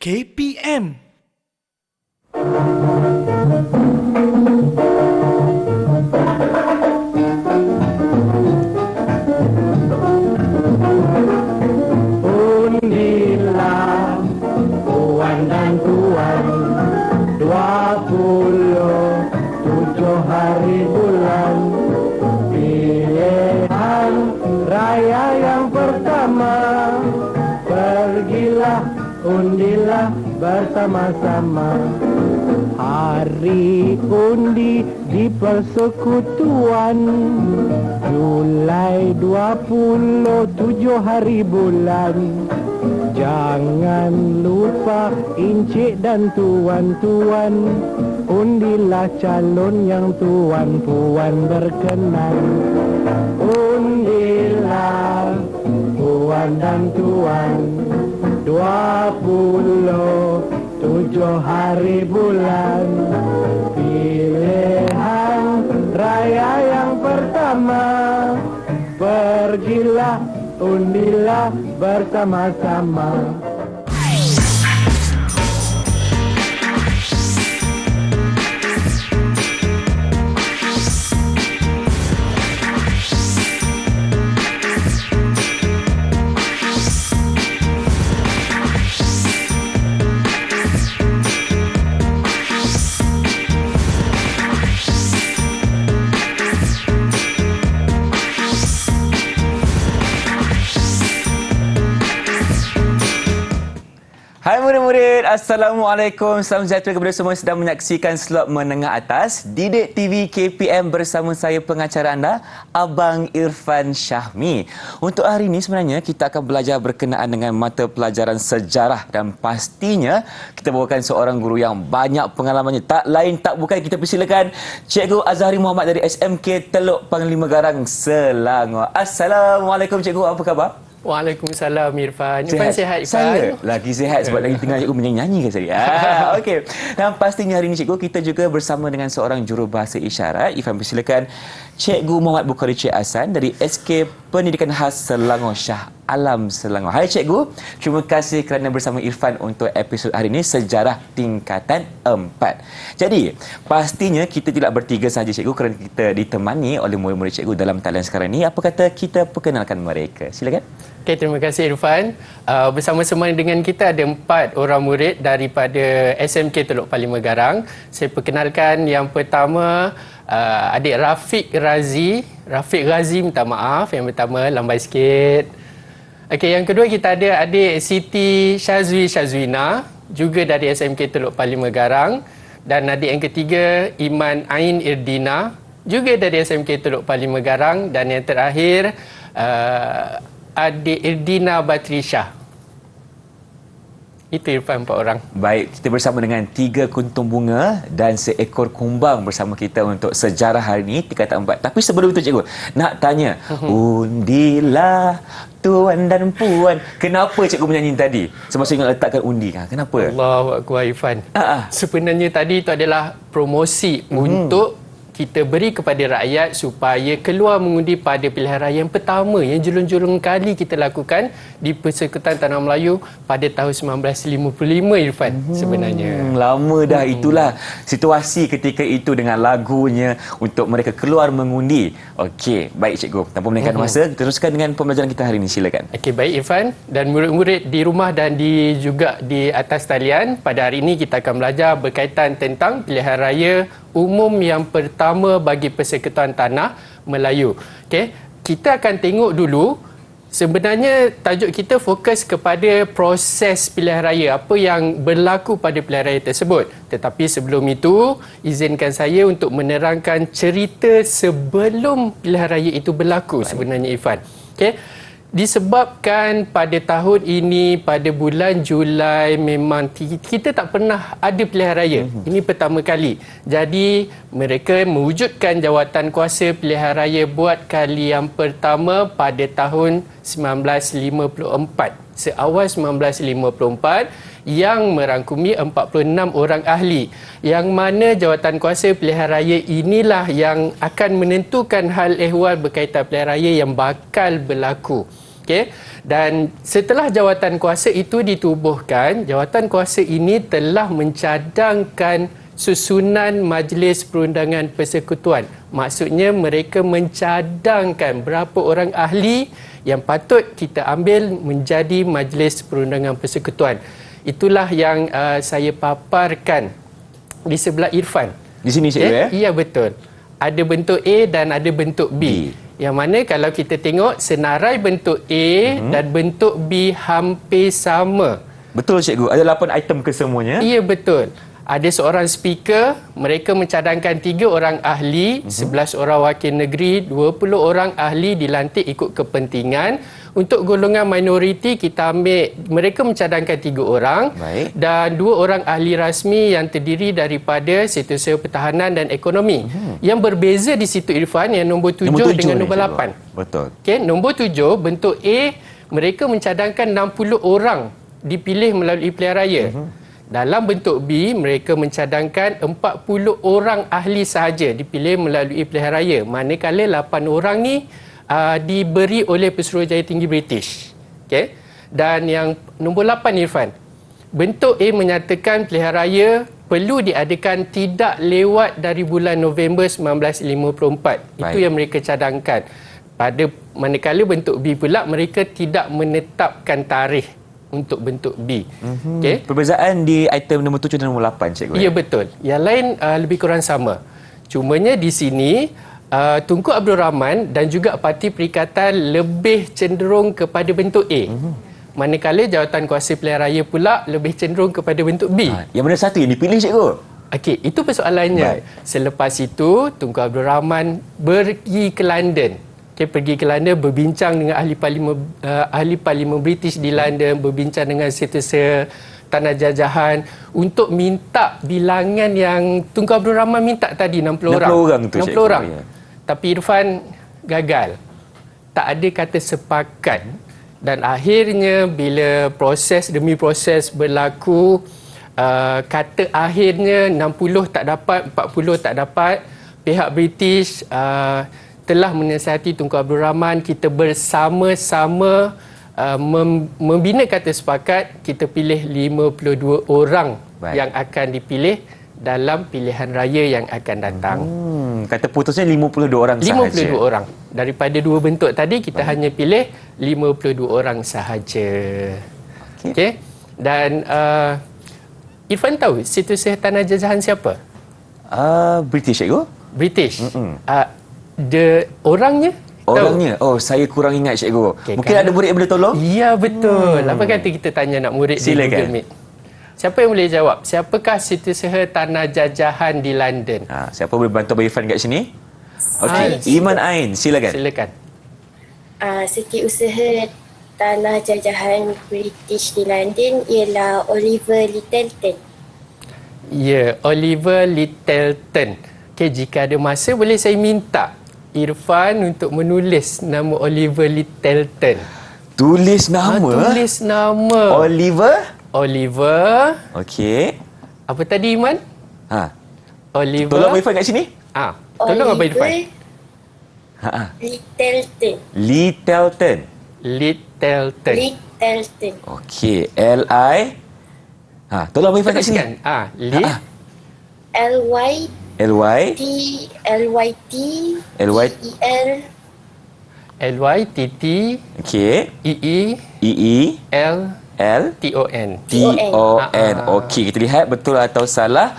KPM. Undilah tuan dan tuan 27 hari bulan pilihan raya yang pertama. Pergilah undilah bersama-sama. Hari undi di persekutuan Julai 27 hari bulan. Jangan lupa encik dan tuan-tuan, undilah calon yang tuan-puan berkenan. Undilah tuan dan tuan 27 hari bulan. Pilihan raya yang pertama. Pergilah undilah bersama-sama. Hai murid-murid, Assalamualaikum. Salam sejahtera kepada semua yang sedang menyaksikan slot menengah atas Didik TV KPM bersama saya pengacara anda, Abang Irfan Syahmi. Untuk hari ini sebenarnya kita akan belajar berkenaan dengan mata pelajaran sejarah dan pastinya kita bawakan seorang guru yang banyak pengalamannya. Tak lain tak bukan, kita persilakan Cikgu Azhari Muhammad dari SMK Teluk Panglima Garang, Selangor. Assalamualaikum Cikgu, apa khabar? Waalaikumsalam Irfan. Irfan sihat Irfan? Saya lagi sihat sebab lagi tengah cikgu menyanyi kan saya. Okey. Dan pastinya hari ini cikgu kita juga bersama dengan seorang jurubahasa isyarat. Irfan persilakan Cikgu Muhammad Bukhari Cik Hasan dari SK Pendidikan Khas Selangor Shah Alam Selangor. Hai cikgu, terima kasih kerana bersama Irfan untuk episod hari ini Sejarah Tingkatan 4. Jadi, pastinya kita tidak bertiga sahaja cikgu kerana kita ditemani oleh murid-murid cikgu dalam talian sekarang ini. Apa kata kita perkenalkan mereka? Silakan. Okay, terima kasih Irfan. Bersama-sama dengan kita ada 4 orang murid daripada SMK Teluk Panglima Garang. Saya perkenalkan yang pertama adik Rafiq Razi. Rafiq Razi, minta maaf. Yang pertama lambai sikit. Okey, yang kedua kita ada adik Siti Syazwina, juga dari SMK Teluk Panglima Garang. Dan adik yang ketiga Iman Ain Irdina, juga dari SMK Teluk Panglima Garang. Dan yang terakhir adik Irdina Batrisha. Itu Irfan, 4 orang. Baik, kita bersama dengan 3 kuntung bunga dan seekor kumbang bersama kita untuk sejarah hari ini, tingkatan 4. Tapi sebelum itu cikgu, nak tanya, undilah tuan dan puan. Kenapa cikgu menyanyi tadi? Semasa ingat letakkan undi kan? Kenapa? Allahu Akbar Irfan. Sebenarnya tadi itu adalah promosi untuk kita beri kepada rakyat supaya keluar mengundi pada pilihan raya yang pertama yang julung-julung kali kita lakukan di Persekutuan Tanah Melayu pada tahun 1955 Irfan sebenarnya. Lama dah itulah situasi ketika itu dengan lagunya untuk mereka keluar mengundi. Okey, baik cikgu. Tanpa melengahkan masa, kita teruskan dengan pembelajaran kita hari ini. Silakan. Okey, baik Irfan dan murid-murid di rumah dan juga di atas talian. Pada hari ini kita akan belajar berkaitan tentang pilihan raya umum yang pertama bagi Persekutuan Tanah Melayu. Okey, kita akan tengok dulu sebenarnya tajuk kita fokus kepada proses pilihan raya, apa yang berlaku pada pilihan raya tersebut. Tetapi sebelum itu, izinkan saya untuk menerangkan cerita sebelum pilihan raya itu berlaku sebenarnya Irfan. Okey. Disebabkan pada tahun ini, pada bulan Julai, memang kita tak pernah ada pilihan raya. Ini pertama kali. Jadi, mereka mewujudkan jawatan kuasa pilihan raya buat kali yang pertama pada tahun 1954. Seawal 1954 yang merangkumi 46 orang ahli. Yang mana jawatan kuasa pilihan raya inilah yang akan menentukan hal ehwal berkaitan pilihan raya yang bakal berlaku. Okey. Dan setelah jawatan kuasa itu ditubuhkan, jawatan kuasa ini telah mencadangkan susunan Majlis Perundangan Persekutuan. Maksudnya mereka mencadangkan berapa orang ahli yang patut kita ambil menjadi Majlis Perundangan Persekutuan. Itulah yang saya paparkan di sebelah Irfan. Di sini cikgu Ya, betul. Ada bentuk A dan ada bentuk B. Yang mana kalau kita tengok senarai bentuk A dan bentuk B hampir sama. Betul cikgu. Ada 8 item kesemuanya. Ya, betul. Ada seorang speaker, mereka mencadangkan 3 orang ahli, 11 orang wakil negeri, 20 orang ahli dilantik ikut kepentingan. Untuk golongan minoriti kita ambil, mereka mencadangkan 3 orang. Baik. Dan 2 orang ahli rasmi yang terdiri daripada Setiausaha Pertahanan dan Ekonomi. Yang berbeza di situ Irfan, yang nombor 7 dengan nombor 8. Betul. Okay, nombor 7, bentuk A, mereka mencadangkan 60 orang dipilih melalui pilihan raya. Dalam bentuk B, mereka mencadangkan 40 orang ahli sahaja dipilih melalui pilihan raya. Manakala 8 orang ni diberi oleh Pesuruhjaya Tinggi British. Okay? Dan yang nombor 8 Irfan, bentuk A menyatakan pilihan raya perlu diadakan tidak lewat dari bulan November 1954. Itu yang mereka cadangkan. Pada manakala bentuk B pula, mereka tidak menetapkan tarikh untuk bentuk B. Okay? Perbezaan di item nombor 7 dan nombor 8 cikgu. Ya, betul. Yang lain lebih kurang sama. Cumanya di sini Tunku Abdul Rahman dan juga Parti Perikatan lebih cenderung kepada bentuk A. Manakala jawatan kuasa pilihan raya pula lebih cenderung kepada bentuk B. Yang mana satu yang dipilih cikgu? Okey, itu persoalannya. Selepas itu, Tunku Abdul Rahman pergi ke London. Pergi ke London berbincang dengan ahli parlimen British di London, berbincang dengan Setiausaha Tanah Jajahan untuk minta bilangan yang Tunku Abdul Rahman minta tadi, 60 orang. 60 orang tu 60 orang. Ya. Tapi Irfan gagal. Tak ada kata sepakat. Dan akhirnya bila proses demi proses berlaku, kata akhirnya 60 tak dapat, 40 tak dapat, pihak British telah menasihati Tunku Abdul Rahman, kita bersama-sama membina kata sepakat, kita pilih 52 orang yang akan dipilih dalam pilihan raya yang akan datang. Kata putusnya 52 orang sahaja. 52 orang. Daripada 2 bentuk tadi, kita hanya pilih 52 orang sahaja. Okey. Dan Irfan tahu Setiausaha Tanah Jajahan siapa? British cikgu? British. Orangnya? Orangnya? Oh, saya kurang ingat cikgu. Mungkin ada murid yang boleh tolong? Ya, betul. Apa kata kita tanya nak murid di Google Meet? Siapa yang boleh jawab? Siapakah Setiausaha Tanah Jajahan di London? Siapa boleh bantu Abang Irfan kat sini? Okey, Iman Ain, silakan. Silakan. Setiausaha Tanah Jajahan British di London ialah Oliver Lyttelton. Ya, Oliver Lyttelton. Okey, jika ada masa boleh saya minta Irfan untuk menulis nama Oliver Lyttelton. Tulis nama? Tulis nama. Oliver. Okey. Apa tadi Iman? Oliver. Tolong Abang Irfan kat sini. Tolong Abang Irfan. Lyttelton. Lyttelton. Okey, L-I. Tolong Abang Irfan kat sini. L-Y L-Y L-Y-T E-L L-Y-T-T Okey. E-E E-E L L-T-O-N. T-O-N. Okey, kita lihat betul atau salah.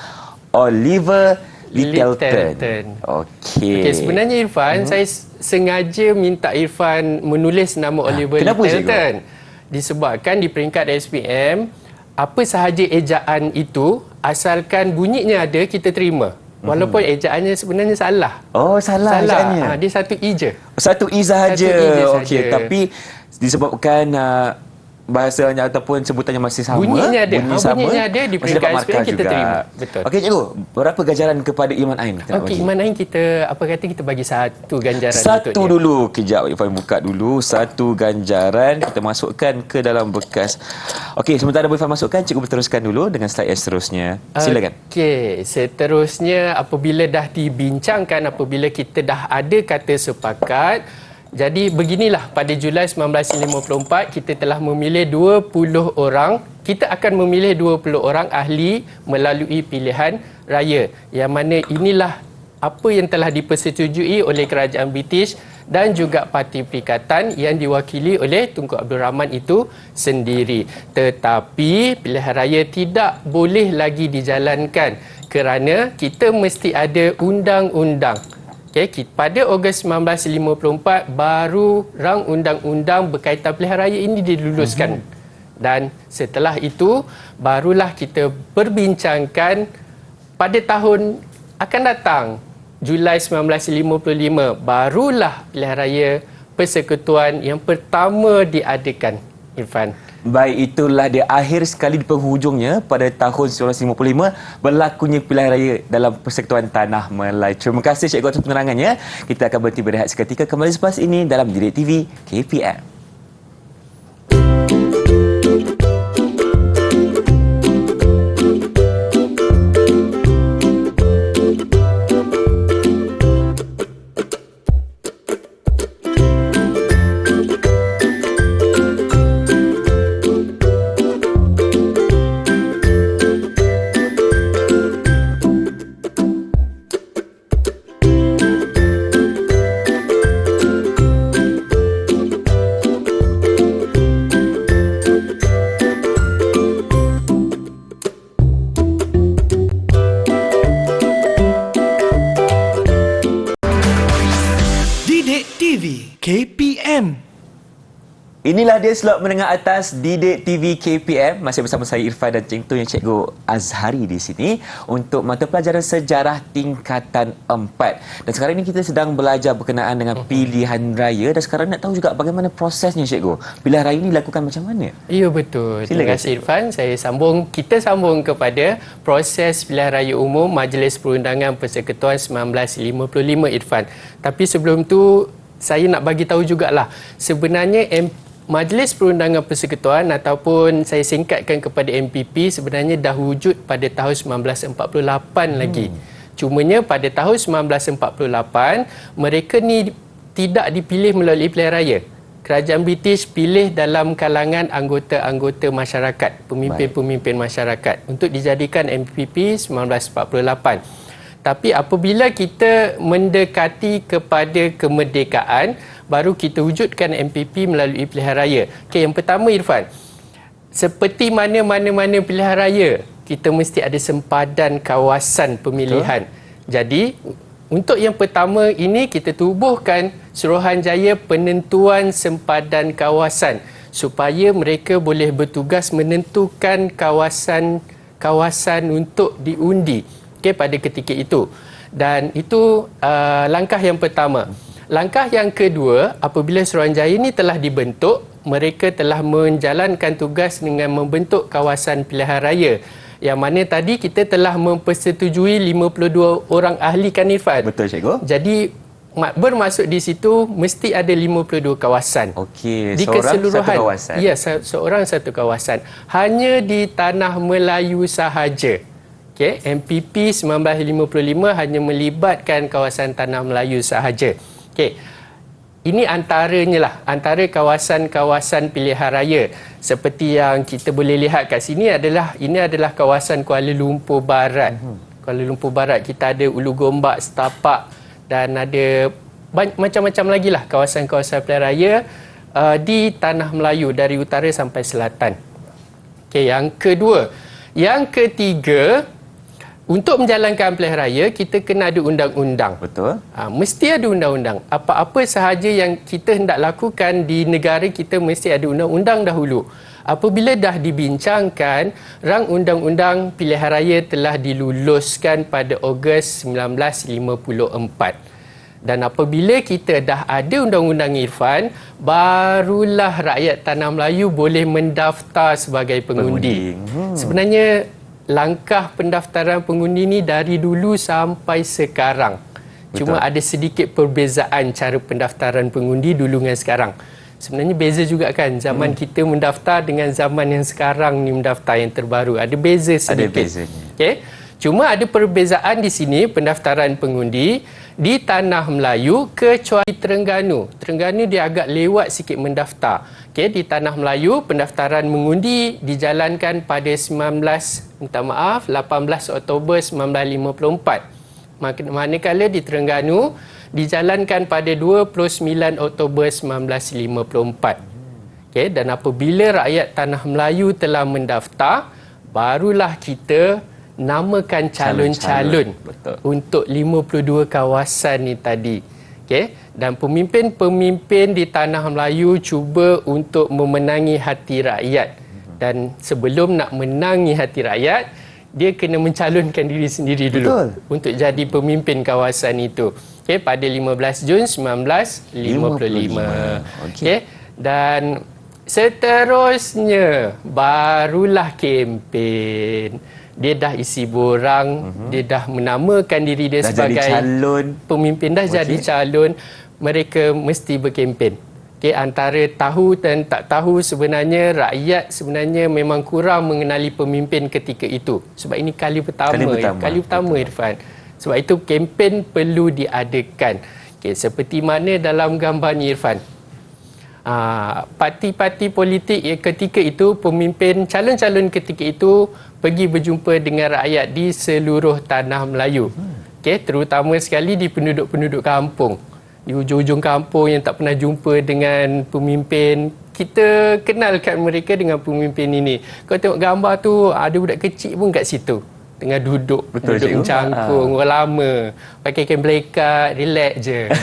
Oliver Lyttelton. Okey. Okey, sebenarnya Irfan, saya sengaja minta Irfan menulis nama Oliver Lyttelton. Disebabkan di peringkat SPM, apa sahaja ejaan itu, asalkan bunyinya ada, kita terima. Walaupun ejaannya sebenarnya salah. Oh, salah ejaannya. Dia satu I je. Satu I sahaja. Okey, sahaja. tapi disebabkan bahasanya ataupun sebutannya masih sama. Bunyinya ada. Bunyinya ada di masih peringkat dapat SPM markah kita juga. terima. Betul. Okey cikgu, berapa ganjaran kepada Iman Ain? Okey, Iman Ain kita kita bagi satu ganjaran satu untuk dia. dulu. Kejap, Irfan buka dulu. Satu ganjaran kita masukkan ke dalam bekas. Okey, sementara Irfan masukkan, cikgu berteruskan dulu dengan slide yang seterusnya. Silakan. Okey, seterusnya apabila dah dibincangkan, apabila kita dah ada kata sepakat, Jadi beginilah, pada Julai 1954 kita telah memilih 20 orang. Kita akan memilih 20 orang ahli melalui pilihan raya. Yang mana inilah apa yang telah dipersetujui oleh kerajaan British dan juga Parti Perikatan yang diwakili oleh Tunku Abdul Rahman itu sendiri. Tetapi pilihan raya tidak boleh lagi dijalankan kerana kita mesti ada undang-undang. Okay, pada Ogos 1954 baru rang undang-undang berkaitan pilihan raya ini diluluskan. Dan setelah itu barulah kita perbincangkan pada tahun akan datang, Julai 1955, barulah pilihan raya persekutuan yang pertama diadakan, Irfan. Baik, itulah dia akhir sekali di penghujungnya pada tahun 1955 berlakunya pilihan raya dalam Persekutuan Tanah Melayu. Terima kasih Cikgu atas penerangannya. Kita akan berhenti berehat seketika, kembali selepas ini dalam Didik TV KPM. KPM. Inilah dia slot menengah atas Didik TV KPM. Masih bersama saya Irfan dan tentunya Cikgu Azhari di sini untuk mata pelajaran sejarah tingkatan 4. Dan sekarang ini kita sedang belajar berkenaan dengan pilihan raya dan sekarang nak tahu juga bagaimana prosesnya Cikgu. Pilihan raya ini dilakukan macam mana? Ya, betul. Terima kasih Irfan. Kita sambung kepada proses pilihan raya umum Majlis Perundangan Persekutuan 1955 Irfan. Tapi sebelum tu saya nak bagi tahu jugalah sebenarnya Majlis Perundangan Persekutuan ataupun saya singkatkan kepada MPP sebenarnya dah wujud pada tahun 1948 lagi. Cumanya pada tahun 1948 mereka ni tidak dipilih melalui pilihan raya. Kerajaan British pilih dalam kalangan anggota-anggota masyarakat, pemimpin-pemimpin masyarakat untuk dijadikan MPP 1948. Tapi apabila kita mendekati kepada kemerdekaan, baru kita wujudkan MPP melalui pilihan raya. Okey, yang pertama Irfan, seperti mana-mana pilihan raya, kita mesti ada sempadan kawasan pemilihan. Betul. Jadi, untuk yang pertama ini kita tubuhkan Suruhanjaya Penentuan Sempadan Kawasan supaya mereka boleh bertugas menentukan kawasan untuk diundi. Okey, pada ketika itu. Dan itu langkah yang pertama. Langkah yang kedua, apabila Suruhanjaya ini telah dibentuk, mereka telah menjalankan tugas dengan membentuk kawasan pilihan raya. Yang mana tadi kita telah mempersetujui 52 orang ahli kan Irfan? Betul Cikgu. Jadi bermaksud di situ mesti ada 52 kawasan. Okey, di seorang keseluruhan, satu kawasan. Ya, seorang satu kawasan. Hanya di Tanah Melayu sahaja. Okay, MPP 1955 hanya melibatkan kawasan Tanah Melayu sahaja. Okey. Ini antaranya lah, antara kawasan-kawasan pilihan raya. Seperti yang kita boleh lihat kat sini ini adalah kawasan Kuala Lumpur Barat. Kuala Lumpur Barat kita ada Ulu Gombak, Setapak dan ada macam-macam lagi lah kawasan-kawasan pilihan raya di Tanah Melayu dari utara sampai selatan. Okey, yang kedua. Yang ketiga, untuk menjalankan pilihan raya, kita kena ada undang-undang. Betul. Mesti ada undang-undang. Apa-apa sahaja yang kita hendak lakukan di negara kita, mesti ada undang-undang dahulu. Apabila dah dibincangkan, rang undang-undang pilihan raya telah diluluskan pada Ogos 1954. Dan apabila kita dah ada undang-undang Irfan, barulah rakyat Tanah Melayu boleh mendaftar sebagai pengundi. Sebenarnya, langkah pendaftaran pengundi ni dari dulu sampai sekarang. Betul. Cuma ada sedikit perbezaan cara pendaftaran pengundi dulu dengan sekarang. Sebenarnya beza juga kan zaman kita mendaftar dengan zaman yang sekarang ni mendaftar yang terbaru. Ada beza sedikit. Ada bezanya. Okey. Cuma ada perbezaan di sini pendaftaran pengundi di Tanah Melayu kecuali Terengganu. Terengganu dia agak lewat sikit mendaftar. Okey, di Tanah Melayu pendaftaran mengundi dijalankan pada 18 Oktober 1954. Manakala di Terengganu dijalankan pada 29 Oktober 1954. Okey, dan apabila rakyat Tanah Melayu telah mendaftar, barulah kita namakan calon-calon untuk 52 kawasan ni tadi. Okey, dan pemimpin-pemimpin di Tanah Melayu cuba untuk memenangi hati rakyat. Dan sebelum nak menangi hati rakyat, dia kena mencalonkan diri sendiri dulu. Betul. Untuk jadi pemimpin kawasan itu. Okey, pada 15 Jun 1955. Okey, dan seterusnya barulah kempen. Dia dah isi borang, dia dah menamakan diri dia dah sebagai jadi calon pemimpin, dah jadi calon. Mereka mesti berkempen. Okay, antara tahu dan tak tahu, sebenarnya rakyat sebenarnya memang kurang mengenali pemimpin ketika itu. Sebab ini kali pertama Irfan. Sebab itu kempen perlu diadakan. Okay, seperti mana dalam gambar ni Irfan. Parti-parti politik ketika itu, pemimpin calon-calon ketika itu pergi berjumpa dengan rakyat di seluruh Tanah Melayu. Okay, terutama sekali di penduduk-penduduk kampung. Di hujung-hujung kampung yang tak pernah jumpa dengan pemimpin, kita kenalkan mereka dengan pemimpin ini. Kau tengok gambar tu, ada budak kecil pun kat situ. Tengah duduk mencangkung, orang lama. Pakai kain belekat, relax je.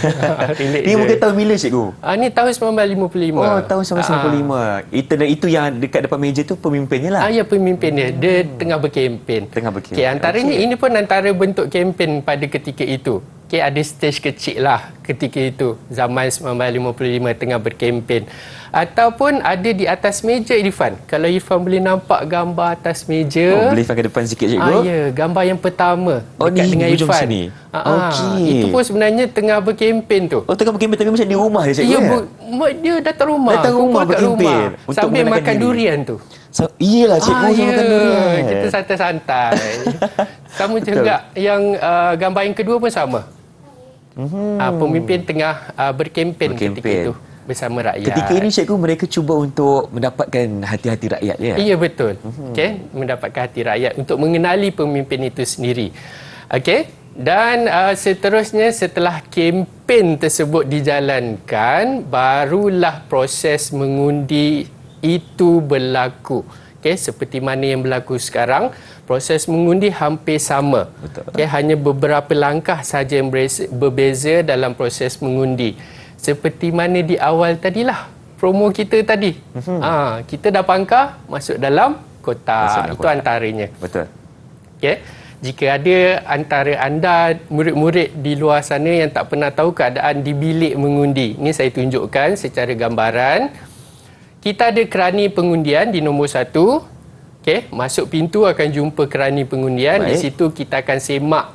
Ini mungkin tahun bila cikgu? Ni tahun 1955. Oh, tahun 1955. Itu yang dekat depan meja tu pemimpinnya lah? Ya, pemimpinnya. Dia tengah berkempen. Okay, antaranya ini pun antara bentuk kempen pada ketika itu. Okay, ada stage kecil lah ketika itu. Zaman 1955 tengah berkempen. Ataupun ada di atas meja Irfan. Kalau Irfan boleh nampak gambar atas meja. Boleh Irfan ke depan sikit cikgu? Ya, gambar yang pertama dekat dengan Irfan. Sini. Itu pun sebenarnya tengah berkempen tu. Tengah berkempen tapi macam di rumah dia cikgu? Ya, dia datang rumah. Berkempen. Sambil makan durian tu. Iyalah cikgu, makan durian. Kita santai-santai. Sama juga yang gambar yang kedua pun sama. Pemimpin tengah berkempen ketika itu bersama rakyat. Ketika ini cikgu, mereka cuba untuk mendapatkan hati-hati rakyat, ya? Ya, betul. Okay, mendapatkan hati rakyat untuk mengenali pemimpin itu sendiri. Okey, dan seterusnya setelah kempen tersebut dijalankan, barulah proses mengundi itu berlaku. Okay, seperti mana yang berlaku sekarang, proses mengundi hampir sama. Okay, hanya beberapa langkah saja yang berbeza dalam proses mengundi. Seperti mana di awal tadilah, promo kita tadi. Kita dah pangkah, masuk dalam kotak. Itu antaranya. Betul. Okay. Jika ada antara anda, murid-murid di luar sana yang tak pernah tahu keadaan di bilik mengundi, ini saya tunjukkan secara gambaran. Kita ada kerani pengundian di nombor 1. Okay. Masuk pintu akan jumpa kerani pengundian. Baik. Di situ kita akan semak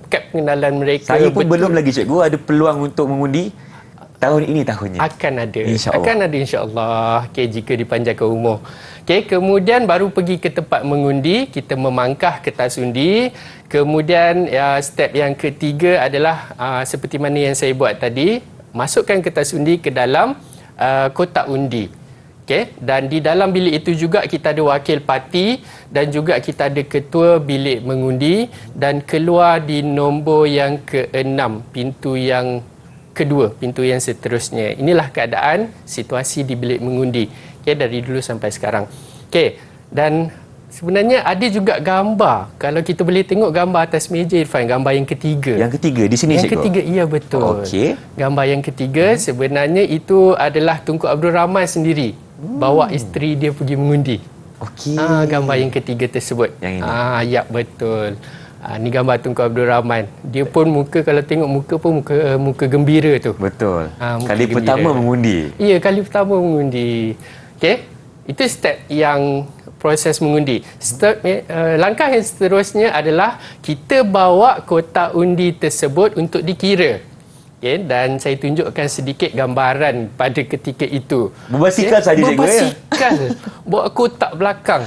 kad pengenalan mereka. Saya pun belum lagi cikgu ada peluang untuk mengundi tahun ini tahunnya. Akan ada insya-Allah. Okey, jika dipanjangkan umur. Okey, kemudian baru pergi ke tempat mengundi, kita memangkah kertas undi. Kemudian step yang ketiga adalah seperti mana yang saya buat tadi, masukkan kertas undi ke dalam kotak undi. Okay. Dan di dalam bilik itu juga kita ada wakil parti dan juga kita ada ketua bilik mengundi, dan keluar di nombor yang ke-6, pintu yang kedua, pintu yang seterusnya. Inilah keadaan situasi di bilik mengundi, okay, dari dulu sampai sekarang. Okay. Dan sebenarnya ada juga gambar. Kalau kita boleh tengok gambar atas meja Irfan, gambar yang ketiga. Yang ketiga di sini cikgu? Yang ketiga, iya betul. Okey. Gambar yang ketiga sebenarnya itu adalah Tunku Abdul Rahman sendiri. Bawa isteri dia pergi mengundi. Okey. Gambar yang ketiga tersebut. Yang ini. Ya betul. Ni gambar Tunku Abdul Rahman. Dia pun muka, kalau tengok muka pun muka gembira tu. Betul. Kali gembira. Pertama mengundi. Ya, kali pertama mengundi. Okey. Itu step yang proses mengundi. Langkah yang seterusnya adalah kita bawa kotak undi tersebut untuk dikira. Okay, dan saya tunjukkan sedikit gambaran pada ketika itu. Berbasikal saja cikgu ya? Berbasikal. Bawa kotak belakang.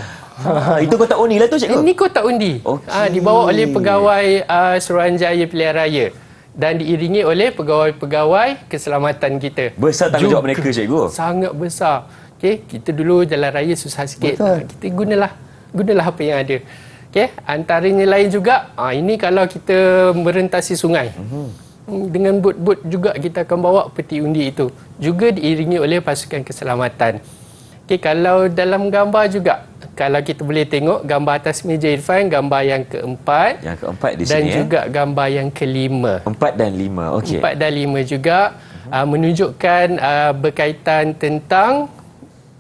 Itu kotak undi lah tu cikgu. Ini kotak undi. Okey. Dibawa oleh pegawai Suruhanjaya Pilihan Raya dan diiringi oleh pegawai-pegawai keselamatan kita. Besar tanggungjawab mereka cikgu. Sangat besar. Okey, kita dulu jalan raya susah sikit. Kita gunalah apa yang ada. Okey, antaranya lain juga, ini kalau kita merentasi sungai. Dengan bot-bot juga kita akan bawa peti undi itu. Juga diiringi oleh pasukan keselamatan. Okey, kalau dalam gambar juga, kalau kita boleh tengok gambar atas meja Irfan, gambar yang keempat. Yang keempat di dan sini. juga gambar yang kelima. 4 dan 5. Okey. 4 dan 5 juga menunjukkan berkaitan tentang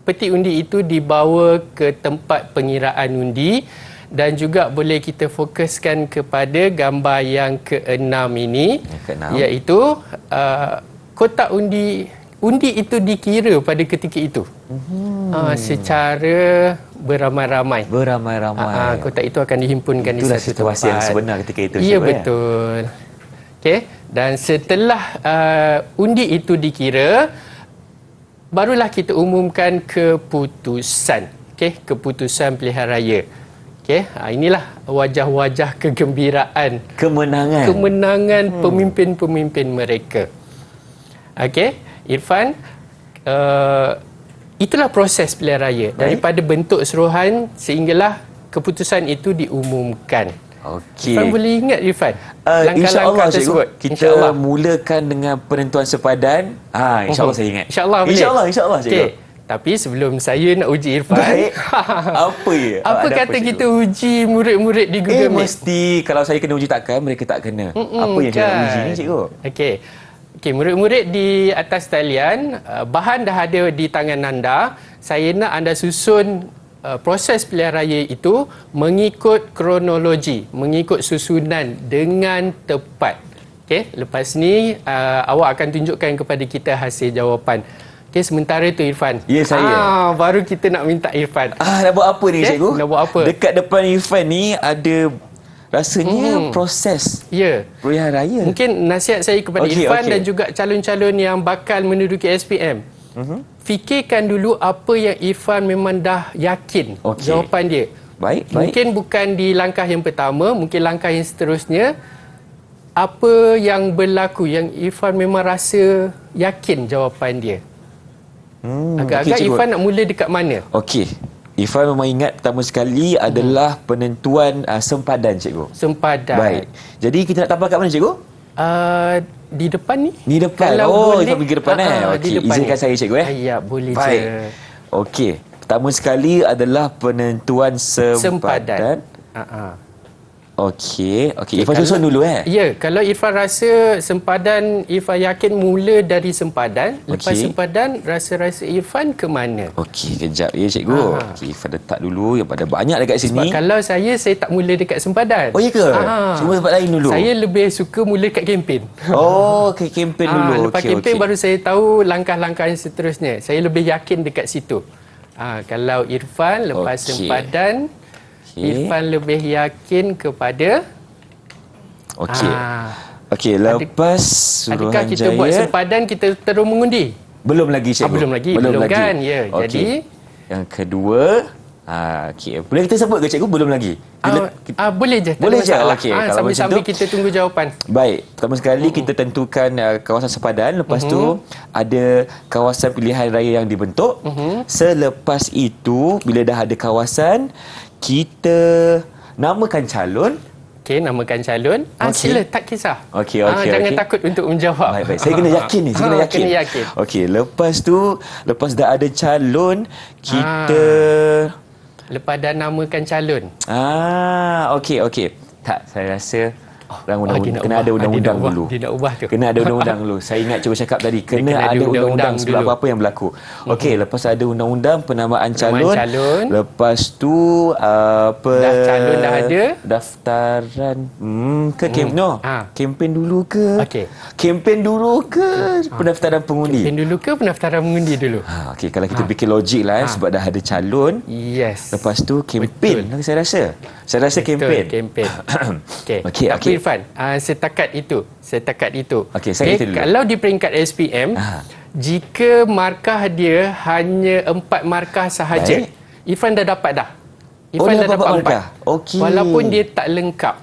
peti undi itu dibawa ke tempat pengiraan undi dan juga boleh kita fokuskan kepada gambar yang keenam ini, Yang keenam. iaitu kotak undi itu dikira pada ketika itu secara beramai-ramai. Beramai-ramai. Kotak itu akan dihimpunkan Itulah di satu situasi tempat. yang sebenar ketika itu. Ya, cikgu, betul. Okey, dan setelah undi itu dikira, barulah kita umumkan keputusan. Okey, keputusan pilihan raya. Okey, inilah wajah-wajah kegembiraan, kemenangan pemimpin-pemimpin mereka. Okey, Irfan, itulah proses pilihan raya. Daripada bentuk seruhan sehinggalah keputusan itu diumumkan. Okey. Irfan boleh ingat, Irfan? InsyaAllah tersebut. kita InsyaAllah. mulakan dengan penentuan sepadan. InsyaAllah saya ingat. InsyaAllah boleh. InsyaAllah cikgu. Okey. Tapi sebelum saya nak uji Irfan, Baik. Apa ya? apa Ada kata cikgu? kita uji murid-murid di Google Meet? Mesti kalau saya kena uji takkan mereka tak kena. Apa yang saya nak uji ni cikgu? Okey, murid-murid di atas talian, bahan dah ada di tangan anda. Saya nak anda susun proses pilihan raya itu mengikut kronologi, mengikut susunan dengan tepat. Okey, lepas ni awak akan tunjukkan kepada kita hasil jawapan. Okey, sementara tu Irfan. Ya, saya. Baru kita nak minta Irfan. Nak buat apa ni cikgu? Nak buat apa? Dekat depan Irfan ni ada rasanya proses Ya. pilihan raya. Mungkin nasihat saya kepada Okey, Irfan okey. dan juga calon-calon yang bakal menduduki SPM. Fikirkan dulu apa yang Irfan memang dah yakin Okey. jawapan dia. Baik. Mungkin bukan di langkah yang pertama, mungkin langkah yang seterusnya. Apa yang berlaku yang Irfan memang rasa yakin jawapan dia. Agak-agak okey, cikgu. Irfan nak mula dekat mana? Okey. Irfan memang ingat pertama sekali adalah penentuan sempadan cikgu. Sempadan. Baik. Jadi kita nak tampal kat mana cikgu? Di depan ni. Di depan. Kalau boleh. Irfan pergi ke depan di Okey, depan izinkan ni. saya cikgu Ya, boleh Baik. je. Okey. Pertama sekali adalah penentuan sempadan. Okey. Irfan susun dulu Ya, kalau Irfan rasa sempadan, Irfan yakin mula dari sempadan. Lepas Okey. sempadan, rasa-rasa Irfan ke mana? Okey, kejap ya cikgu. Okey, Irfan letak dulu yang pada banyak dekat Sebab sini. kalau saya tak mula dekat sempadan. Oh, ya ke? Cuma tempat lain dulu. Saya lebih suka mula kat kempen. Oh, kempen dulu. Lepas kempen baru saya tahu langkah-langkah yang seterusnya. Saya lebih yakin dekat situ. Kalau Irfan lepas sempadan, Irfan lebih yakin kepada Okey, lepas adakah kita buat Suruhanjaya sempadan kita terus mengundi? belum lagi cikgu. Belum lagi kan? Ya, Okey. jadi yang kedua, okey. Boleh kita sebut ke cikgu belum lagi? boleh je. tak Boleh ada je. masalah. Okey, kalau sambil-sambil macam tu- kita tunggu jawapan. Baik, pertama sekali kita tentukan kawasan sempadan. Lepas tu ada kawasan pilihan raya yang dibentuk. Selepas itu, bila dah ada kawasan, kita namakan calon. Okey, namakan calon. Okey. Sila, tak kisah. Okey. Jangan takut untuk menjawab. Baik. Saya kena yakin ni. Saya kena yakin. Kena yakin. Okey, lepas dah ada calon, kita... Lepas dah namakan calon. Okey. Tak, saya rasa dia nak kena ubah. ada undang-undang dulu. Dia nak ubah tu. Kena ada undang-undang dulu. Saya ingat cuba cakap tadi, kena kena ada ada undang-undang undang-undang sebelum dulu. apa-apa yang berlaku. Okey, lepas ada undang-undang penamaan calon. Lepas tu Dah calon dah ada. Daftaran kempen dulu ke? Okey. Kempen dulu ke pendaftaran pengundi? Kempen dulu ke pendaftaran mengundi dulu? Okey, kalau kita fikir logik lah sebab dah ada calon. Yes. Lepas tu kempen lah saya rasa. Saya rasa kempen. Kempen. Okey, Tapi Irfan, setakat itu. Okey, saya itu dulu. Kalau di peringkat SPM, jika markah dia hanya 4 markah sahaja, Baik. Irfan dah dapat dah. Irfan dah dapat 4. Okey. Walaupun dia tak lengkap.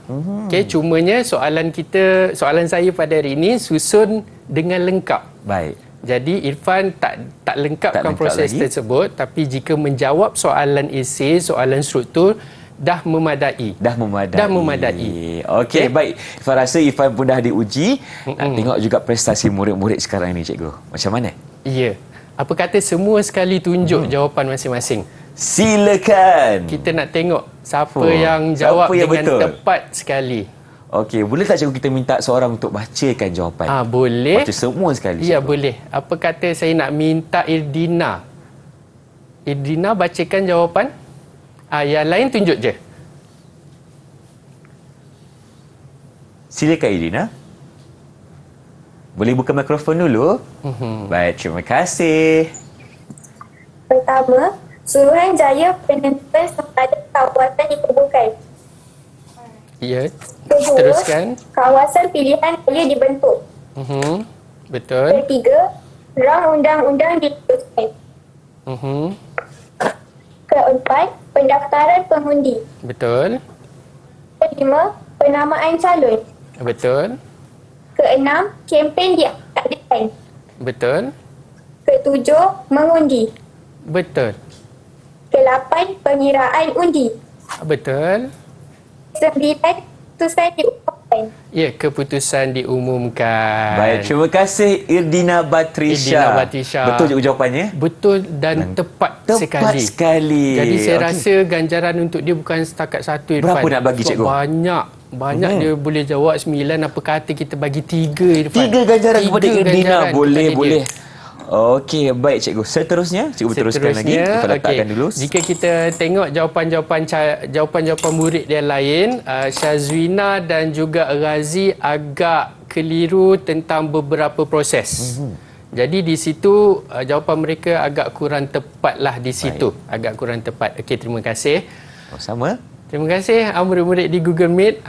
Okey, cumanya soalan saya pada hari ini susun dengan lengkap. Baik. Jadi Irfan tak lengkapkan lengkap proses lagi. tersebut, tapi jika menjawab soalan esei, soalan struktur dah memadai. Dah memadai. Dah memadai. Okey, baik. Irfan rasa Irfan pun dah diuji. Nak tengok juga prestasi murid-murid sekarang ni, cikgu. Macam mana? Ya. Apa kata semua sekali tunjuk jawapan masing-masing. Silakan. Kita nak tengok siapa yang jawab siapa yang dengan betul? tepat sekali. Okey, boleh tak cikgu kita minta seorang untuk bacakan jawapan? Boleh. Baca semua sekali. Ya, cikgu. boleh. Apa kata saya nak minta Irdina. Irdina bacakan jawapan. Yang lain tunjuk je. Silakan Irina. Boleh buka mikrofon dulu? Baik, terima kasih. Pertama, Suruhanjaya penentuan sempadan kawasan dikuburkan. Ya. Kedua, Teruskan. kawasan pilihan raya dibentuk. Betul. Ketiga, rang undang-undang diteruskan. Keempat, pendaftaran pengundi. Betul. Kelima, penamaan calon. Betul. Keenam, kempen diadakan. Betul. Ketujuh, mengundi. Betul. Kelapan, pengiraan undi. Betul. Sembilan, keputusan diumumkan. Ya, keputusan diumumkan. Baik, terima kasih Irdina Batrisha. Irdina Batrisha. Betul cikgu jawapannya? Betul dan tepat Tepat sekali. Jadi saya Okey. rasa ganjaran untuk dia bukan setakat 1, Irfan. Berapa nak bagi, Sebab cikgu? Banyak dia boleh jawab 9. Apa kata kita bagi 3, Irfan? 3 ganjaran kepada Irdina. ganjaran Boleh, kepada boleh. dia. Okey, baik cikgu. Seterusnya, cikgu teruskan lagi. Kita letakkan dulu. Jika kita tengok jawapan-jawapan murid yang lain, Syazwina dan juga Razi agak keliru tentang beberapa proses. Jadi di situ jawapan mereka agak kurang tepat lah di situ. Agak kurang tepat. Okey, terima kasih. Sama. Terima kasih murid-murid di Google Meet.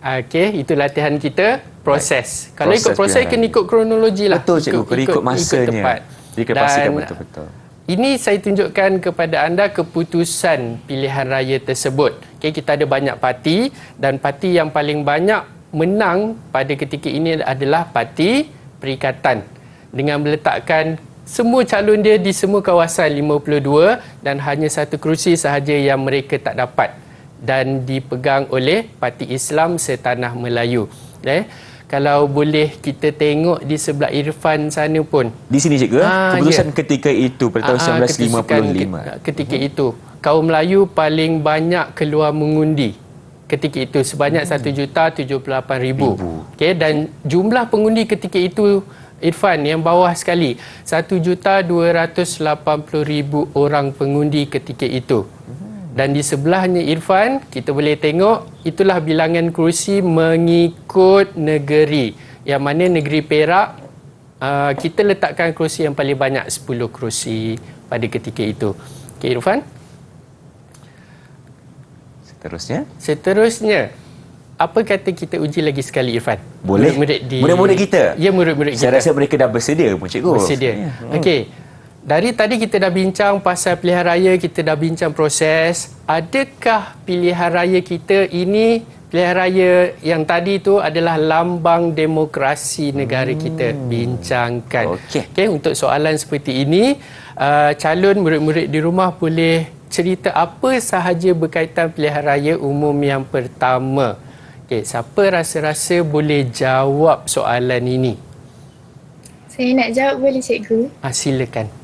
Okey, itu latihan kita. Proses. Kalau Proses ikut proses, pilihan. kena ikut kronologi lah. Betul cikgu, kena ikut masanya. tepat. Jadi kena pastikan Dan betul-betul. ini saya tunjukkan kepada anda keputusan pilihan raya tersebut. Okey, kita ada banyak parti dan parti yang paling banyak menang pada ketika ini adalah Parti Perikatan dengan meletakkan semua calon dia di semua kawasan 52 dan hanya 1 kerusi sahaja yang mereka tak dapat dan dipegang oleh Parti Islam Setanah Melayu. Kalau boleh kita tengok di sebelah Irfan sana pun. Di sini cikgu, keputusan ya. ketika itu pada tahun 1955. Ketika itu kaum Melayu paling banyak keluar mengundi ketika itu sebanyak 1,078,000. Okey, dan jumlah pengundi ketika itu Irfan yang bawah sekali 1,280,000 orang pengundi ketika itu. Dan di sebelahnya Irfan, kita boleh tengok itulah bilangan kerusi mengikut negeri. Yang mana negeri Perak, kita letakkan kerusi yang paling banyak 10 kerusi pada ketika itu. Okey Irfan. Seterusnya, apa kata kita uji lagi sekali Irfan? Boleh. Murid-murid kita? Ya, murid-murid kita. Saya rasa mereka dah bersedia pun cikgu. Bersedia. Okey. Dari tadi kita dah bincang pasal pilihan raya, kita dah bincang proses. Adakah pilihan raya kita ini, pilihan raya yang tadi itu adalah lambang demokrasi negara kita? Bincangkan. Okey, untuk soalan seperti ini, calon murid-murid di rumah boleh cerita apa sahaja berkaitan pilihan raya umum yang pertama. Okey, siapa rasa-rasa boleh jawab soalan ini? Saya nak jawab boleh cikgu? Silakan.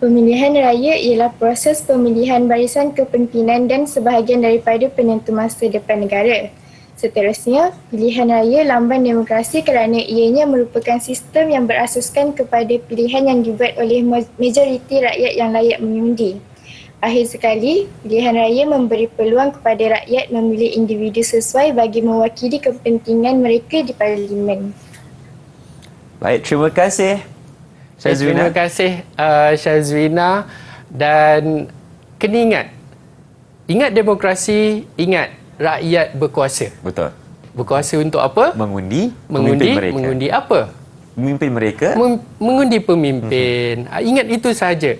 Pemilihan raya ialah proses pemilihan barisan kepimpinan dan sebahagian daripada penentu masa depan negara. Seterusnya, pilihan raya lambang demokrasi kerana ianya merupakan sistem yang berasaskan kepada pilihan yang dibuat oleh majoriti rakyat yang layak mengundi. Akhir sekali, pilihan raya memberi peluang kepada rakyat memilih individu sesuai bagi mewakili kepentingan mereka di parlimen. Baik, terima kasih Syazwina. Terima kasih Syazwina, dan kena ingat demokrasi, ingat rakyat berkuasa. Betul. Berkuasa untuk apa? Mengundi mereka. Mengundi apa? Memimpin mereka. Mengundi pemimpin. Ingat itu sahaja.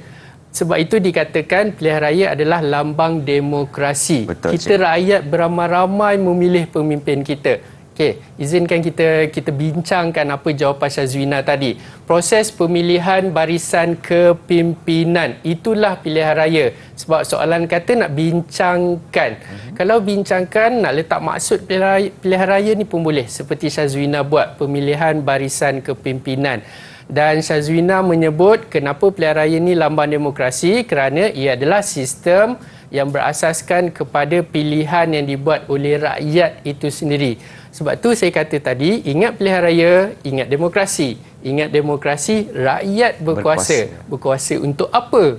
Sebab itu dikatakan pilihan raya adalah lambang demokrasi. Betul, Kita rakyat beramai-ramai memilih pemimpin kita. Okey, izinkan kita bincangkan apa jawapan Syazwina tadi. Proses pemilihan barisan kepimpinan, itulah pilihan raya. Sebab soalan kata nak bincangkan. Kalau bincangkan, nak letak maksud pilihan raya ni pun boleh. Seperti Syazwina buat, pemilihan barisan kepimpinan. Dan Syazwina menyebut kenapa pilihan raya ni lambang demokrasi, kerana ia adalah sistem yang berasaskan kepada pilihan yang dibuat oleh rakyat itu sendiri. Sebab tu saya kata tadi, ingat pilihan raya, ingat demokrasi. Ingat demokrasi, rakyat berkuasa. Berkuasa untuk apa?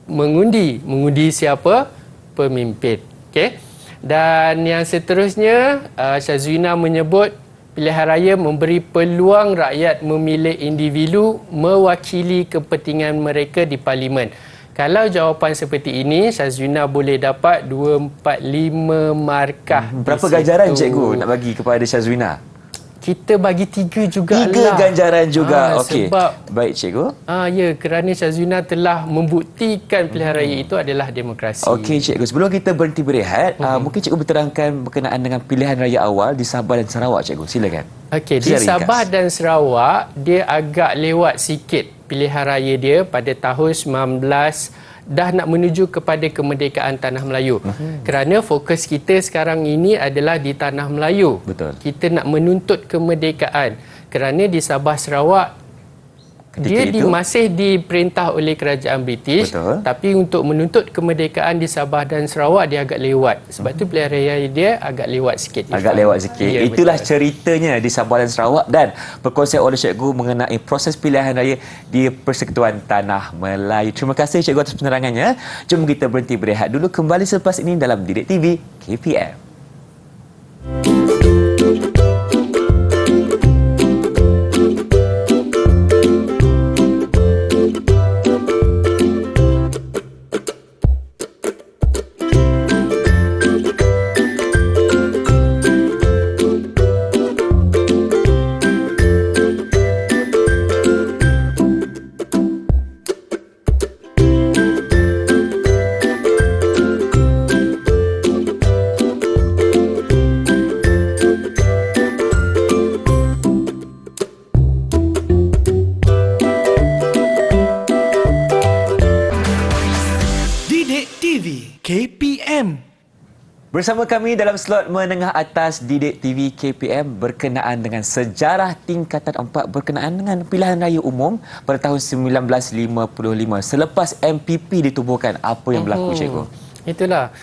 Mengundi. Mengundi siapa? Pemimpin. Okey. Dan yang seterusnya, Syazwina menyebut pilihan raya memberi peluang rakyat memilih individu mewakili kepentingan mereka di parlimen. Kalau jawapan seperti ini, Syazwina boleh dapat 245 markah. Berapa ganjaran cikgu nak bagi kepada Syazwina? Kita bagi 3 jugalah. 3 ganjaran juga. Okey. Sebab baik cikgu. ya, kerana Syazwina telah membuktikan pilihan raya itu adalah demokrasi. Okey cikgu, sebelum kita berhenti berehat, mungkin cikgu berterangkan berkenaan dengan pilihan raya awal di Sabah dan Sarawak cikgu. Silakan. Okey, di Secara Sabah ringkas. dan Sarawak dia agak lewat sikit pilihan raya dia pada tahun 19 dah nak menuju kepada kemerdekaan Tanah Melayu. Kerana fokus kita sekarang ini adalah di Tanah Melayu. Betul. Kita nak menuntut kemerdekaan. Kerana di Sabah Sarawak dia masih diperintah oleh kerajaan British. Betul. Tapi untuk menuntut kemerdekaan di Sabah dan Sarawak dia agak lewat. Sebab tu pilihan raya dia agak lewat sikit. Agak lewat sikit. Ya, Itulah betul. ceritanya di Sabah dan Sarawak dan perkongsian oleh cikgu mengenai proses pilihan raya di Persekutuan Tanah Melayu. Terima kasih cikgu atas penerangannya. Jom kita berhenti berehat dulu, kembali selepas ini dalam Didik TV KPM. Didik TV KPM. Bersama kami dalam slot menengah atas Didik TV KPM berkenaan dengan sejarah tingkatan 4 berkenaan dengan pilihan raya umum pada tahun 1955 selepas MPP ditubuhkan. Apa yang berlaku cikgu? Itulah.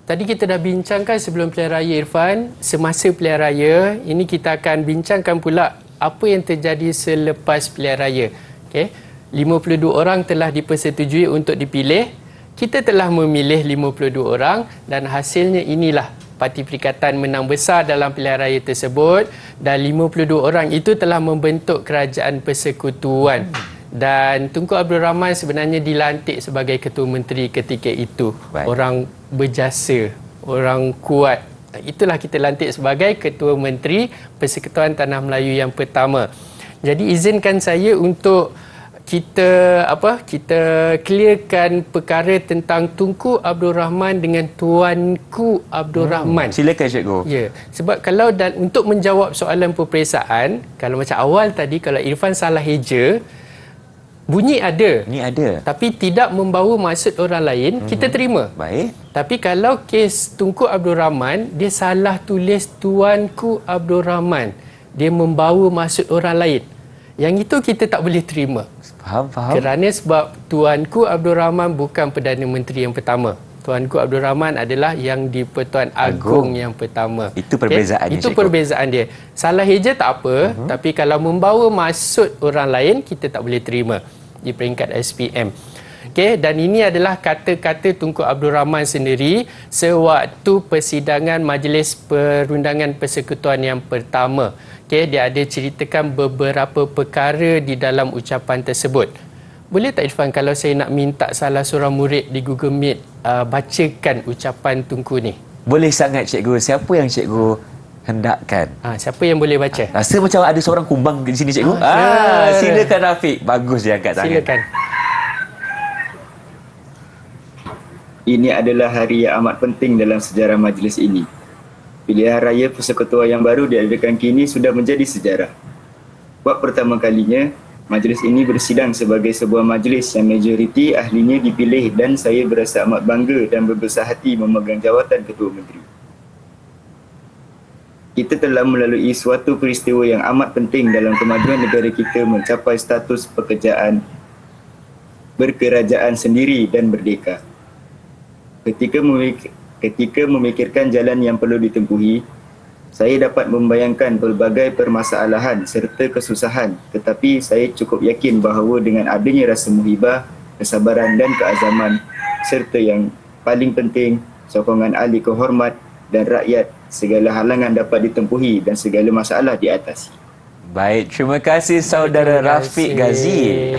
Tadi kita dah bincangkan sebelum pilihan raya Irfan, semasa pilihan raya, ini kita akan bincangkan pula apa yang terjadi selepas pilihan raya. Okey. 52 orang telah dipersetujui untuk dipilih. Kita telah memilih 52 orang dan hasilnya inilah. Parti Perikatan menang besar dalam pilihan raya tersebut dan 52 orang itu telah membentuk kerajaan persekutuan. Dan Tunku Abdul Rahman sebenarnya dilantik sebagai Ketua Menteri ketika itu. Baik. Orang berjasa, orang kuat. Itulah kita lantik sebagai Ketua Menteri Persekutuan Tanah Melayu yang pertama. Jadi izinkan saya untuk kita clearkan perkara tentang Tunku Abdul Rahman dengan Tuanku Abdul Rahman. Silakan cikgu. Ya, sebab kalau untuk menjawab soalan peperiksaan, kalau macam awal tadi, kalau Irfan salah eja, bunyi ada. Ni ada. Tapi tidak membawa maksud orang lain, kita terima. Baik. Tapi kalau kes Tunku Abdul Rahman, dia salah tulis Tuanku Abdul Rahman. Dia membawa maksud orang lain. Yang itu kita tak boleh terima. Faham. Kerana sebab Tuanku Abdul Rahman bukan Perdana Menteri yang pertama. Tuanku Abdul Rahman adalah yang di-Pertuan Agong yang pertama. Itu perbezaannya, Itu cikgu. perbezaan dia. Salah eja tak apa, tapi kalau membawa maksud orang lain, kita tak boleh terima di peringkat SPM. Okey, dan ini adalah kata-kata Tunku Abdul Rahman sendiri sewaktu persidangan Majlis Perundangan Persekutuan yang pertama. Okey, dia ada ceritakan beberapa perkara di dalam ucapan tersebut. Boleh tak Irfan kalau saya nak minta salah seorang murid di Google Meet bacakan ucapan Tunku ni? Boleh sangat cikgu. Siapa yang cikgu hendakkan? Siapa yang boleh baca? Rasa macam ada seorang kumbang di sini cikgu. ya. Silakan Rafiq. Bagus dia angkat tangan. Silakan. Ini adalah hari yang amat penting dalam sejarah majlis ini. Pilihan raya persekutuan yang baru diadakan kini sudah menjadi sejarah. Buat pertama kalinya, majlis ini bersidang sebagai sebuah majlis yang majoriti ahlinya dipilih dan saya berasa amat bangga dan berbesar hati memegang jawatan Ketua Menteri. Kita telah melalui suatu peristiwa yang amat penting dalam kemajuan negara kita mencapai status pekerjaan berkerajaan sendiri dan merdeka. Ketika memikirkan jalan yang perlu ditempuhi, saya dapat membayangkan pelbagai permasalahan serta kesusahan, tetapi saya cukup yakin bahawa dengan adanya rasa muhibah, kesabaran dan keazaman, serta yang paling penting, sokongan ahli kehormat dan rakyat, segala halangan dapat ditempuhi dan segala masalah diatasi. Baik, terima kasih saudara Terima Rafiq kasih. Ghazi.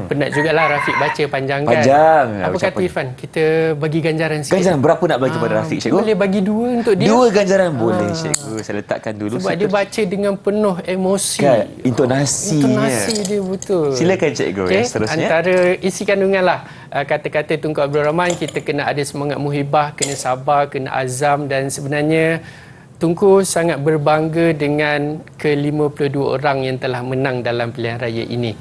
Penat jugalah Rafiq baca panjang kan. Panjang. Apa kata Ucapan. Irfan? Kita bagi ganjaran sikit. Ganjaran berapa nak bagi pada Rafiq, cikgu? Boleh bagi 2 untuk dia. 2 ganjaran boleh, cikgu. Saya letakkan dulu. Sebab dia baca dengan penuh emosi. Kan, intonasinya. Intonasi dia betul. Silakan cikgu. Okey, Seterusnya. antara isi kandungan lah kata-kata Tunku Abdul Rahman, kita kena ada semangat muhibah, kena sabar, kena azam, dan sebenarnya Tunku sangat berbangga dengan ke-52 orang yang telah menang dalam pilihan raya ini.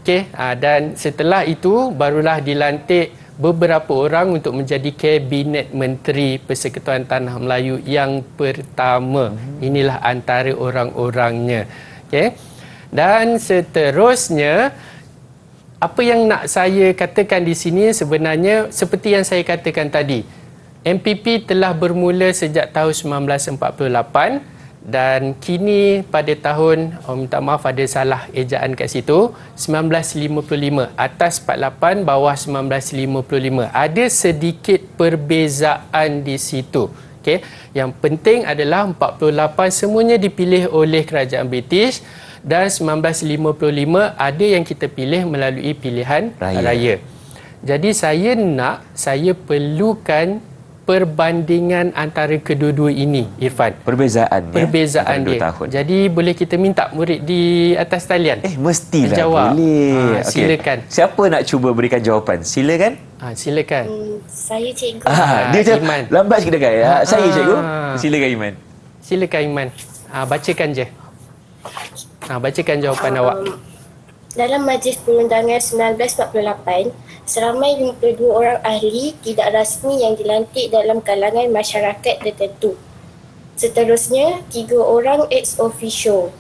Okey, dan setelah itu barulah dilantik beberapa orang untuk menjadi Kabinet Menteri Persekutuan Tanah Melayu yang pertama. Inilah antara orang-orangnya. Okey. Dan seterusnya, apa yang nak saya katakan di sini sebenarnya seperti yang saya katakan tadi. MPP telah bermula sejak tahun 1948 dan kini pada tahun, minta maaf ada salah ejaan kat situ, 1955. Atas 48, bawah 1955. Ada sedikit perbezaan di situ. Okay. Yang penting adalah 48 semuanya dipilih oleh kerajaan British dan 1955 ada yang kita pilih melalui pilihan raya. Jadi saya perlukan perbandingan antara kedua-dua ini, Irfan. Perbezaan dia. Tahun. Jadi boleh kita minta murid di atas talian? Mestilah jawab. boleh. Silakan. Okay. Siapa nak cuba berikan jawapan? Silakan. Silakan. Saya cikgu. Dia macam Iman. lambat sikit dekat ya. Saya cikgu. Silakan Iman. Silakan Iman. Bacakan je. Bacakan jawapan awak. Dalam Majlis Perundangan 1948, seramai 52 orang ahli tidak rasmi yang dilantik dalam kalangan masyarakat tertentu. Seterusnya, 3 orang ex officio,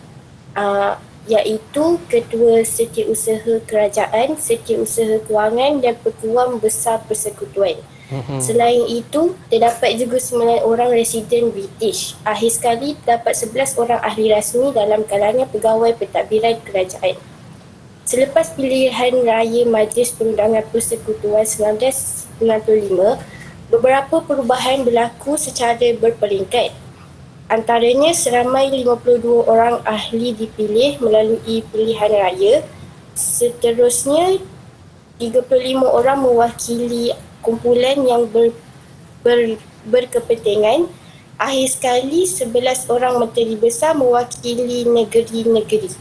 iaitu Ketua Setiausaha Kerajaan, Setiausaha Kewangan dan Peguam Besar Persekutuan. Selain itu, terdapat juga 9 orang residen British. Akhir sekali, terdapat 11 orang ahli rasmi dalam kalangan pegawai pentadbiran kerajaan. Selepas pilihan raya Majlis Perundangan Persekutuan 1995, beberapa perubahan berlaku secara berperingkat. Antaranya seramai 52 orang ahli dipilih melalui pilihan raya. Seterusnya, 35 orang mewakili kumpulan yang berkepentingan. Akhir sekali, 11 orang menteri besar mewakili negeri-negeri.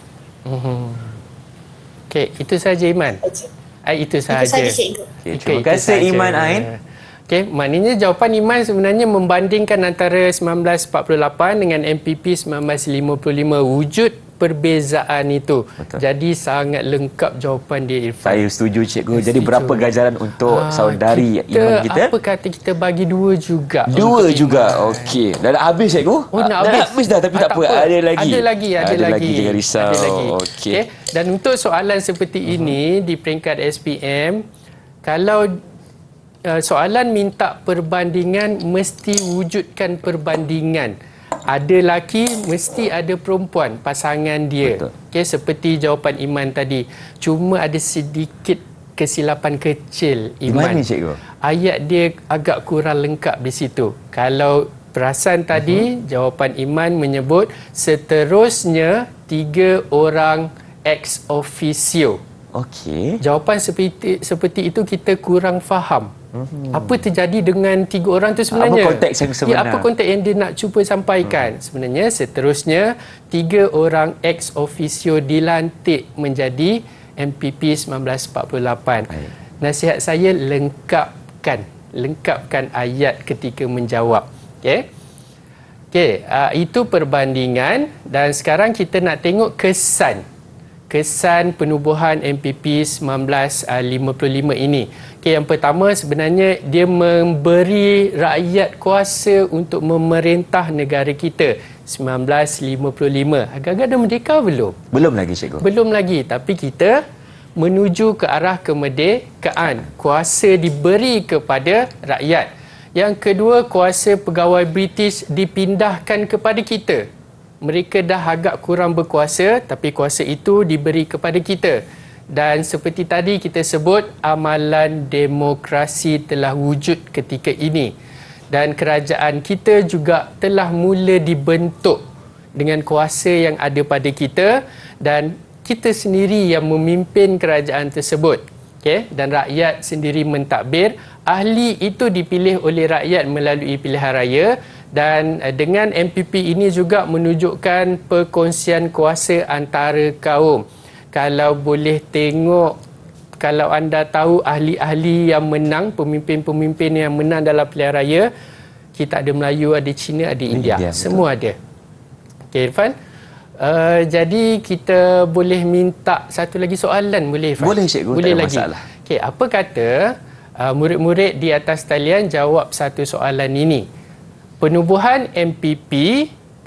Okey, itu saja Iman. Itu saja. Itu saja cikgu. Okay, terima kasih Iman Ain. Okey, maknanya jawapan Iman sebenarnya membandingkan antara 1948 dengan MPP 1955. Wujud perbezaan itu. Betul. Jadi sangat lengkap jawapan dia, Irfan. Saya setuju cikgu. Jadi Setuju. berapa ganjaran untuk saudari Iman kita? Apa kata kita bagi 2 juga? 2 juga. Okey. Dah nak habis cikgu? Nak dah habis dah tapi tak apa. Ada lagi. Ada lagi. Jangan risau. Ada lagi. Okey. Okay. Dan untuk soalan seperti ini di peringkat SPM, kalau soalan minta perbandingan, mesti wujudkan perbandingan. Ada lelaki, mesti ada perempuan, pasangan dia. Okay, seperti jawapan Iman tadi. Cuma ada sedikit kesilapan kecil Iman. Di mana cikgu? Ayat dia agak kurang lengkap di situ. Kalau perasan tadi, jawapan Iman menyebut seterusnya 3 orang ex officio. Okey. Jawapan seperti itu kita kurang faham. Apa terjadi dengan 3 orang tu sebenarnya? Apa konteks yang sebenar? Apa konteks yang dia nak cuba sampaikan? Sebenarnya seterusnya 3 orang ex officio dilantik menjadi MPP 1948. Nasihat saya, lengkapkan lengkapkan ayat ketika menjawab. Okey. Okey, itu perbandingan dan sekarang kita nak tengok kesan penubuhan MPP 1955 ini. Okey, yang pertama sebenarnya dia memberi rakyat kuasa untuk memerintah negara kita. 1955. Agak-agak dah merdeka belum? Belum lagi, cikgu. Belum lagi, tapi kita menuju ke arah kemerdekaan. Kuasa diberi kepada rakyat. Yang kedua, kuasa pegawai British dipindahkan kepada kita. Mereka dah agak kurang berkuasa, tapi kuasa itu diberi kepada kita. Dan seperti tadi kita sebut, amalan demokrasi telah wujud ketika ini. Dan kerajaan kita juga telah mula dibentuk dengan kuasa yang ada pada kita dan kita sendiri yang memimpin kerajaan tersebut. Okay? Dan rakyat sendiri mentadbir. Ahli itu dipilih oleh rakyat melalui pilihan raya dan dengan MPP ini juga menunjukkan perkongsian kuasa antara kaum. Kalau boleh tengok, kalau anda tahu ahli-ahli yang menang, pemimpin-pemimpin yang menang dalam pilihan raya, kita ada Melayu, ada Cina, ada India. Semua ada. Okey, Irfan. Jadi kita boleh minta satu lagi soalan, boleh Irfan? Boleh, cikgu. Boleh tak ada lagi. masalah. Okey, apa kata murid-murid di atas talian jawab satu soalan ini. Penubuhan MPP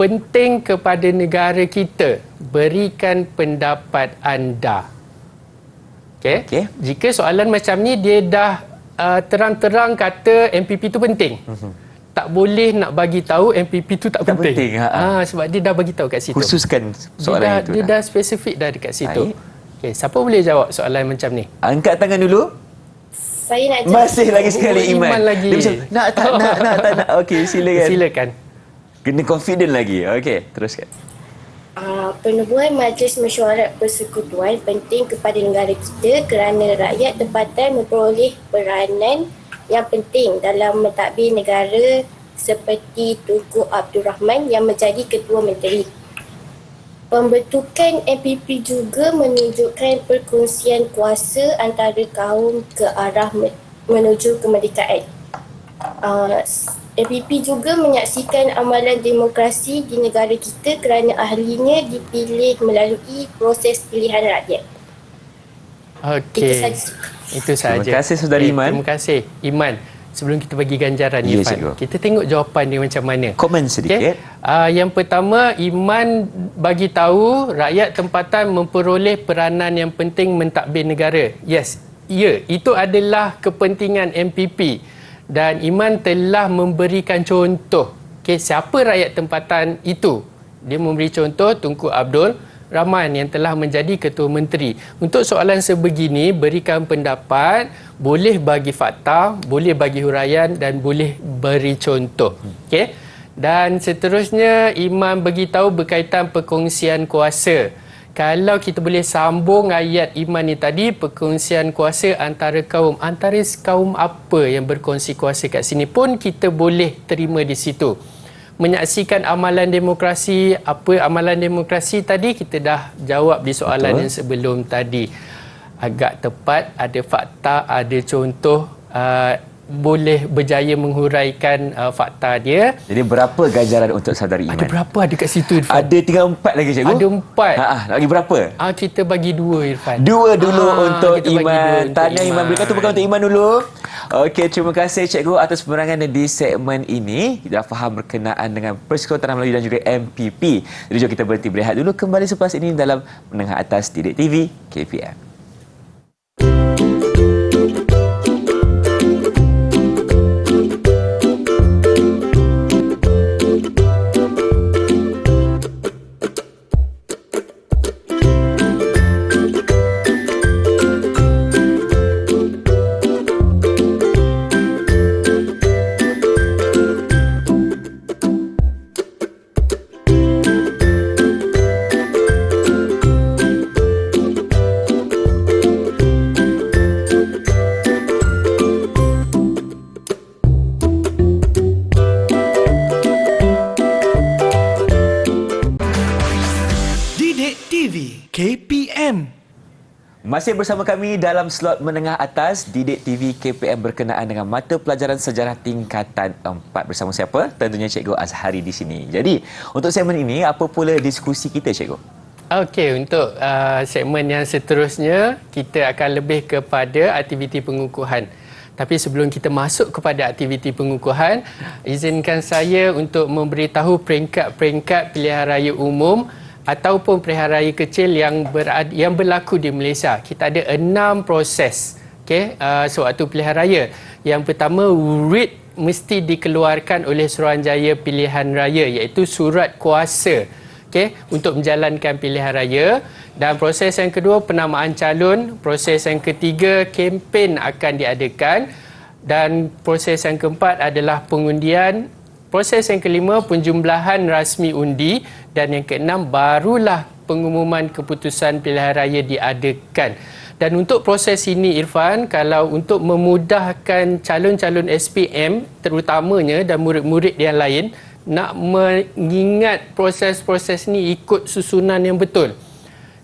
penting kepada negara kita. Berikan pendapat anda. Okey. Jika soalan macam ni dia dah terang-terang kata MPP tu penting. Tak boleh nak bagi tahu MPP tu tak penting. Sebab dia dah bagi tahu kat situ. Khususkan soalan itu. Dia dah spesifik dah dekat situ. Okey, siapa boleh jawab soalan macam ni? Angkat tangan dulu. Saya nak jawab. Masih lagi sekali Iman. Lagi. Dia macam, nak tak nak. Okey, silakan. Silakan. Kena confident lagi. Okey, teruskan. Penubuhan Majlis Mesyuarat Persekutuan penting kepada negara kita kerana rakyat tempatan memperoleh peranan yang penting dalam mentadbir negara seperti Tunku Abdul Rahman yang menjadi Ketua Menteri. Pembentukan MPP juga menunjukkan perkongsian kuasa antara kaum ke arah menuju kemerdekaan. MPP juga menyaksikan amalan demokrasi di negara kita kerana ahlinya dipilih melalui proses pilihan rakyat. Okey. Itu sahaja. Terima kasih, Saudari Iman. Terima kasih, Iman. Sebelum kita bagi ganjaran, Ya, Irfan, cikgu. kita tengok jawapan dia macam mana. Komen sedikit. Yang pertama, Iman bagi tahu rakyat tempatan memperoleh peranan yang penting mentadbir negara. Yes, ya, itu adalah kepentingan MPP. Dan Iman telah memberikan contoh. Siapa rakyat tempatan itu? Dia memberi contoh Tunku Abdul Rahman yang telah menjadi Ketua Menteri. Untuk soalan sebegini, berikan pendapat, boleh bagi fakta, boleh bagi huraian dan boleh beri contoh. Okey. Dan seterusnya, Iman beritahu berkaitan perkongsian kuasa. Kalau kita boleh sambung ayat Iman ni tadi, perkongsian kuasa antara kaum. Antara kaum apa yang berkongsi kuasa kat sini pun kita boleh terima di situ. Menyaksikan amalan demokrasi. Apa amalan demokrasi tadi kita dah jawab di soalan yang sebelum tadi. Agak tepat, ada fakta, ada contoh, boleh berjaya menghuraikan fakta dia. Jadi berapa ganjaran untuk Saudari Iman? Ada berapa ada kat situ, Irfan? Ada tinggal 4 lagi, cikgu? Ada 4. Lagi berapa? Kita bagi 2, Irfan. 2 dulu untuk kita bagi dua Iman. untuk Tahniah Iman. Iman. Berikan tepukan untuk Iman dulu. Okey, terima kasih cikgu atas penerangan di segmen ini. Kita dah faham berkenaan dengan Persekutuan Tanah Melayu dan juga MPP. Jadi jom kita berhenti berehat dulu. Kembali selepas ini dalam Menengah Atas Didik TV KPM. Masih bersama kami dalam slot menengah atas Didik TV KPM berkenaan dengan mata pelajaran sejarah tingkatan 4 bersama siapa? Tentunya Cikgu Azhari di sini. Jadi, untuk segmen ini apa pula diskusi kita, Cikgu? Okey, untuk segmen yang seterusnya kita akan lebih kepada aktiviti pengukuhan. Tapi sebelum kita masuk kepada aktiviti pengukuhan, izinkan saya untuk memberitahu peringkat-peringkat pilihan raya umum ataupun pilihan raya kecil yang berlaku di Malaysia. Kita ada 6 proses sewaktu pilihan raya. Yang pertama, writ mesti dikeluarkan oleh Suruhanjaya Pilihan Raya, iaitu surat kuasa untuk menjalankan pilihan raya. Dan proses yang kedua, penamaan calon. Proses yang ketiga, kempen akan diadakan. Dan proses yang keempat adalah pengundian. Proses yang kelima, penjumlahan rasmi undi. Dan yang keenam, barulah pengumuman keputusan pilihan raya diadakan. Dan untuk proses ini, Irfan, kalau untuk memudahkan calon-calon SPM terutamanya dan murid-murid yang lain, nak mengingat proses-proses ni ikut susunan yang betul,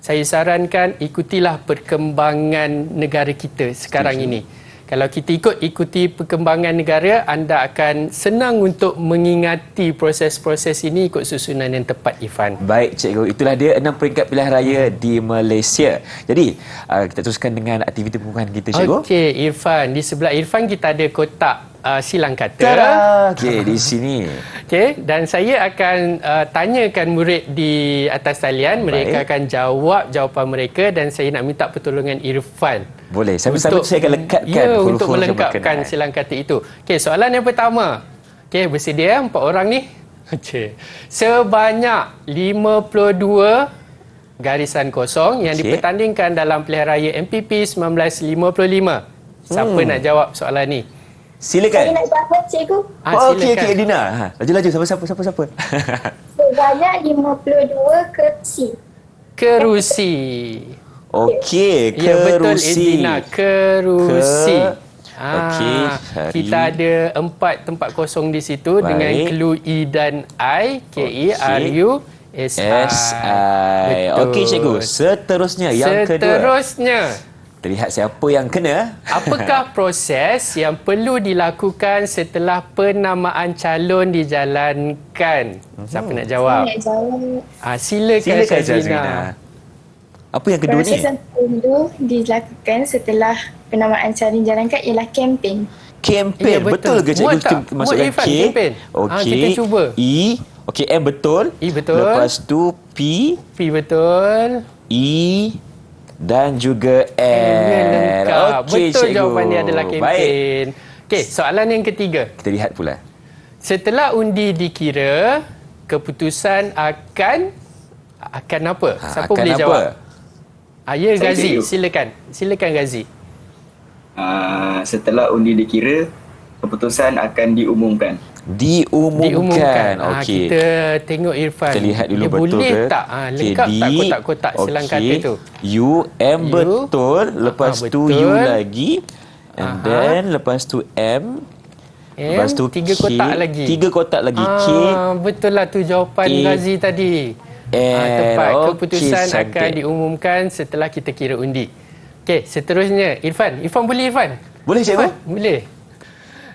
saya sarankan ikutilah perkembangan negara kita sekarang ini. Kalau kita ikuti perkembangan negara, anda akan senang untuk mengingati proses-proses ini ikut susunan yang tepat, Irfan. Baik, Cikgu. Itulah dia 6 peringkat pilihan raya di Malaysia. Jadi, kita teruskan dengan aktiviti pengukuhan kita, Cikgu. Okey, Irfan. Di sebelah Irfan kita ada kotak silang kata. Tada! Okey, di sini. Okey, dan saya akan tanyakan murid di atas talian. Mereka akan jawab jawapan mereka dan saya nak minta pertolongan Irfan. Boleh. Sambil-sambil saya akan lekatkan huruf-huruf untuk melengkapkan silang kata itu. Okey, soalan yang pertama. Okey, bersedia 4 orang ni? Okey. Sebanyak 52 garisan kosong yang dipertandingkan dalam pilihan raya MPP 1955. Siapa nak jawab soalan ni? Silakan. Saya nak jawab, Cikgu. Okey, Edina. Laju-laju. Siapa? Sebanyak 52 kerusi. Kerusi. Okey, kerusi. Ya, betul, Edina. Kerusi. Okey, kita ada 4 tempat kosong di situ. Baik. Dengan clue E dan I. KERUSI. Okey, Cikgu. Seterusnya, yang kedua. Terlihat siapa yang kena. Apakah proses yang perlu dilakukan setelah penamaan calon dijalankan? Siapa nak jawab? Saya nak jawab. Silakan Syazrina. Apa yang kedua ni? Proses yang perlu dilakukan setelah penamaan calon dijalankan ialah kempen. Kempen. Ya, betul ke, Cikgu? Muat tak? Kita masukkan Irfan, K. kempen. Okey. Kita cuba. E. Okey, M betul. E betul. Lepas tu P. P betul. E. Dan juga N. Lengkap. Okey, Betul, Cikgu. jawapan dia adalah Baik. kempen. Okey, soalan yang ketiga. Kita lihat pula. Setelah undi dikira, keputusan akan apa? Siapa akan boleh apa? jawab? Ya, Saya, Ghazi. Cikgu. Silakan Ghazi. Setelah undi dikira, keputusan akan diumumkan. Diumumkan. Okey. Kita tengok Irfan. Kita lihat dulu dia betul boleh ke? tak? Lengkap tak kotak-kotak silang kata tu? U, M U. betul. Lepas tu betul. U lagi. And then lepas tu M. Lepas tu 3 kotak lagi. 3 kotak lagi. K. Betul lah tu jawapan A. Ghazi tadi. Tepat. Keputusan akan diumumkan setelah kita kira undi. Okey, seterusnya Irfan. Irfan boleh, Irfan? Boleh, Cikgu? Boleh.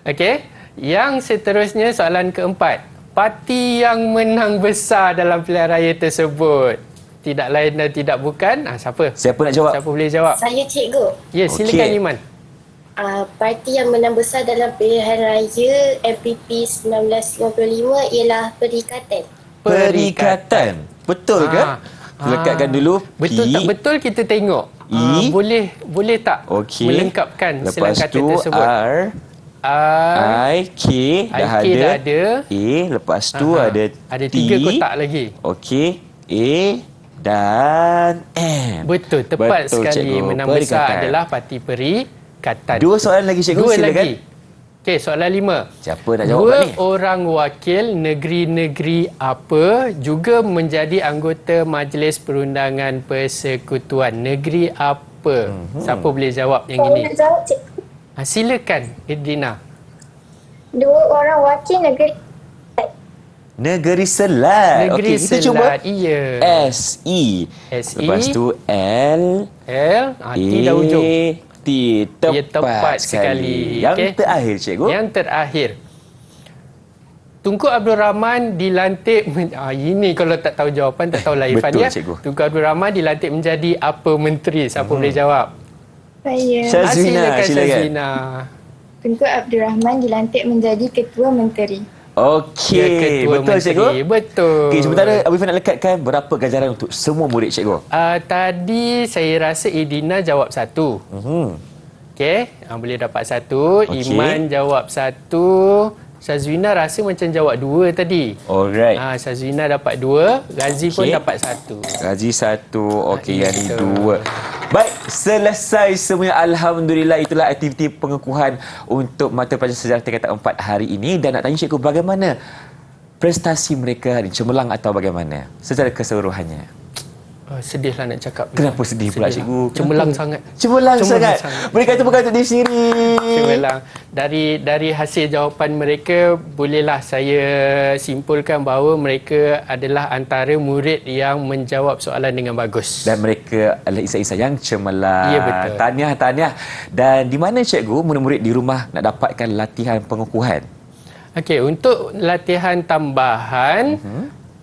Okey. Yang seterusnya soalan keempat. Parti yang menang besar dalam pilihan raya tersebut. Tidak lain dan tidak bukan. Siapa? Siapa nak jawab? Siapa boleh jawab? Saya, Cikgu. Ya, silakan Iman. Parti yang menang besar dalam pilihan raya MPP 1955 ialah Perikatan. Perikatan. Betul ke? Lekatkan dulu P. Betul tak betul kita tengok. E. Boleh tak melengkapkan silang Lepas kata tu tersebut? I, K dah K ada. dah ada. A, lepas tu ada Ada T. 3 kotak lagi. Okey. A dan M. Betul, tepat Betul, sekali. Cikgu. Menang besar Perikatan. adalah Parti Perikatan. 2 soalan lagi, Cikgu. 2 Silakan. lagi. Okey, soalan 5. Siapa nak jawab 2 ni? orang wakil negeri-negeri apa juga menjadi anggota Majlis Perundangan Persekutuan. Negeri apa? Siapa boleh jawab yang Saya ini? nak jawab, Cikgu. Silakan, Edina. 2 orang wakil negeri. Negeri Selat. Negeri Okey, kita Selat. cuba. Iya. S-E. S-E. Lepas tu L. L. T dah ujung. T. Tepat, Ya, tepat sekali. Yang Okey. terakhir, cikgu. Yang terakhir. Tunku Abdul Rahman dilantik ini kalau tak tahu jawapan tak tahulah Irfan Betul, ya. cikgu. Tunku Abdul Rahman dilantik menjadi apa menteri? Siapa boleh jawab? Saya. Syazwina, silakan. Syazwina. Tunku Abdul Rahman dilantik menjadi Ketua Menteri. Okey, Ya, Ketua betul Menteri. cikgu. Betul. Okey, sementara Abu Ifan nak lekatkan berapa ganjaran untuk semua murid cikgu? Tadi saya rasa Idina jawab 1. Okey, boleh dapat 1. Okey. Iman jawab 1. Syazwina rasa macam jawab 2 tadi. Alright. Syazwina dapat 2. Razi pun Okey. dapat 1. Gaji 1. Okey, yang ni Itu. 2. Baik, selesai semuanya. Alhamdulillah, itulah aktiviti pengukuhan untuk mata pelajaran sejarah tingkatan 4 hari ini. Dan nak tanya cikgu bagaimana prestasi mereka hari ini? Cemerlang atau bagaimana? Secara keseluruhannya. Sedihlah nak cakap. Kenapa sedih pula cikgu? Cemerlang Kenapa? sangat. Cemerlang Cemerlang sangat. sangat. Mereka itu bukan untuk diri sendiri. Cemerlang. Dari hasil jawapan mereka, bolehlah saya simpulkan bahawa mereka adalah antara murid yang menjawab soalan dengan bagus. Dan mereka adalah insan-insan yang cemerlang. Ya, betul. Tahniah. Dan di mana cikgu murid-murid di rumah nak dapatkan latihan pengukuhan? Okey, untuk latihan tambahan,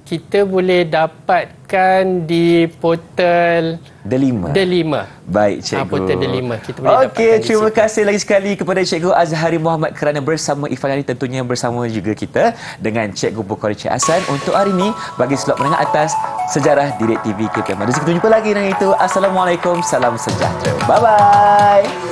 kita boleh dapatkan di portal Delima. Delima. Baik, cikgu. Portal Delima. Kita boleh dapatkan Okey, di terima situ. kasih lagi sekali kepada Cikgu Azhari Muhammad kerana bersama Ifan Ali, tentunya bersama juga kita dengan Cikgu Bukhari Cik Hassan untuk hari ini bagi slot menengah atas sejarah Didik TV KPM. Rezeki kita jumpa lagi dengan itu. Assalamualaikum, salam sejahtera. Bye-bye.